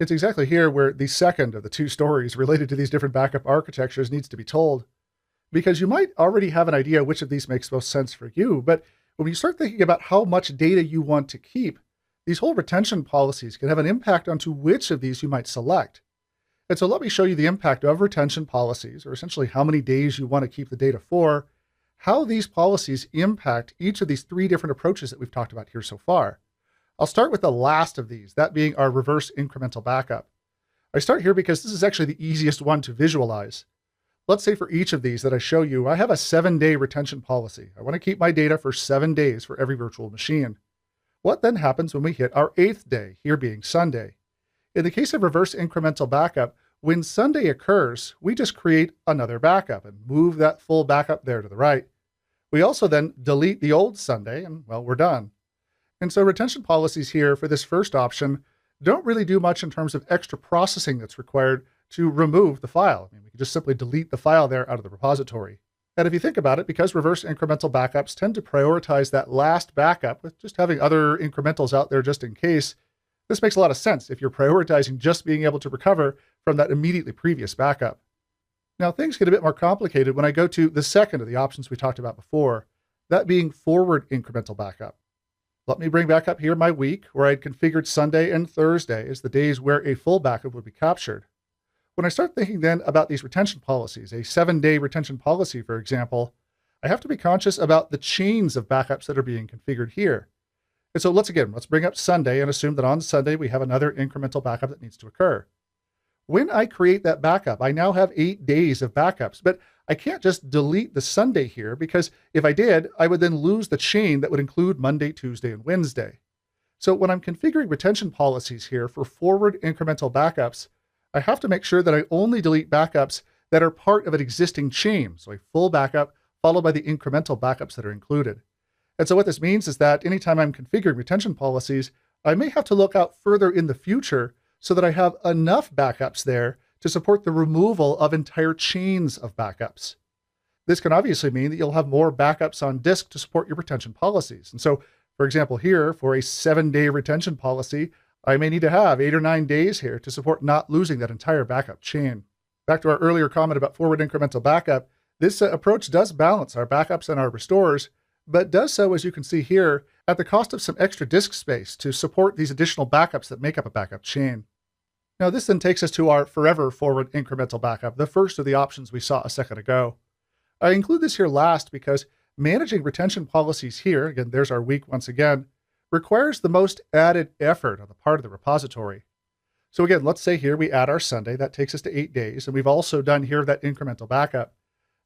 It's exactly here where the second of the two stories related to these different backup architectures needs to be told, because you might already have an idea which of these makes most sense for you. But when you start thinking about how much data you want to keep, these whole retention policies can have an impact onto which of these you might select. And so let me show you the impact of retention policies, or essentially how many days you want to keep the data for, how these policies impact each of these three different approaches that we've talked about here so far. I'll start with the last of these, that being our reverse incremental backup. I start here because this is actually the easiest one to visualize. Let's say for each of these that I show you, I have a 7-day retention policy. I want to keep my data for 7 days for every virtual machine. What then happens when we hit our 8th day, here being Sunday? In the case of reverse incremental backup, when Sunday occurs, we just create another backup and move that full backup there to the right. We also then delete the old Sunday and, well, we're done. And so retention policies here for this first option don't really do much in terms of extra processing that's required to remove the file. I mean, we can just simply delete the file there out of the repository. And if you think about it, because reverse incremental backups tend to prioritize that last backup with just having other incrementals out there just in case, this makes a lot of sense if you're prioritizing just being able to recover from that immediately previous backup. Now, things get a bit more complicated when I go to the second of the options we talked about before, that being forward incremental backup. Let me bring back up here my week where I'd configured Sunday and Thursday as the days where a full backup would be captured. When I start thinking then about these retention policies, a 7-day retention policy, for example, I have to be conscious about the chains of backups that are being configured here. And so let's bring up Sunday and assume that on Sunday we have another incremental backup that needs to occur. When I create that backup, I now have 8 days of backups, but I can't just delete the Sunday here because if I did, I would then lose the chain that would include Monday, Tuesday, and Wednesday. So when I'm configuring retention policies here for forward incremental backups, I have to make sure that I only delete backups that are part of an existing chain, so a full backup followed by the incremental backups that are included. And so what this means is that anytime I'm configuring retention policies, I may have to look out further in the future so that I have enough backups there to support the removal of entire chains of backups. This can obviously mean that you'll have more backups on disk to support your retention policies. And so, for example, here for a 7-day retention policy, I may need to have 8 or 9 days here to support not losing that entire backup chain. Back to our earlier comment about forward incremental backup, this approach does balance our backups and our restores, but does so, as you can see here, at the cost of some extra disk space to support these additional backups that make up a backup chain. Now, this then takes us to our forever forward incremental backup, the first of the options we saw a second ago. I include this here last because managing retention policies here, again, there's our week once again, requires the most added effort on the part of the repository. So again, let's say here we add our Sunday, that takes us to 8 days, and we've also done here that incremental backup.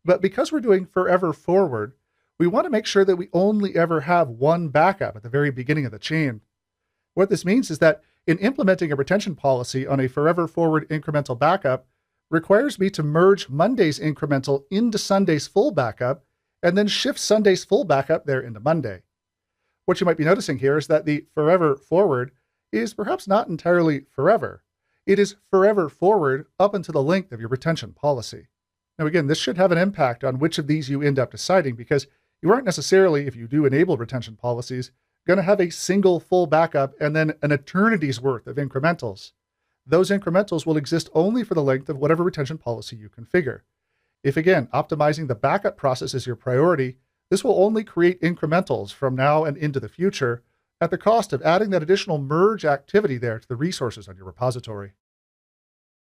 But because we're doing forever forward, we want to make sure that we only ever have one backup at the very beginning of the chain. What this means is that in implementing a retention policy on a forever forward incremental backup requires me to merge Monday's incremental into Sunday's full backup and then shift Sunday's full backup there into Monday. What you might be noticing here is that the forever forward is perhaps not entirely forever. It is forever forward up until the length of your retention policy. Now again, this should have an impact on which of these you end up deciding because you aren't necessarily, if you do enable retention policies, going to have a single full backup and then an eternity's worth of incrementals. Those incrementals will exist only for the length of whatever retention policy you configure. If again, optimizing the backup process is your priority, this will only create incrementals from now and into the future at the cost of adding that additional merge activity there to the resources on your repository.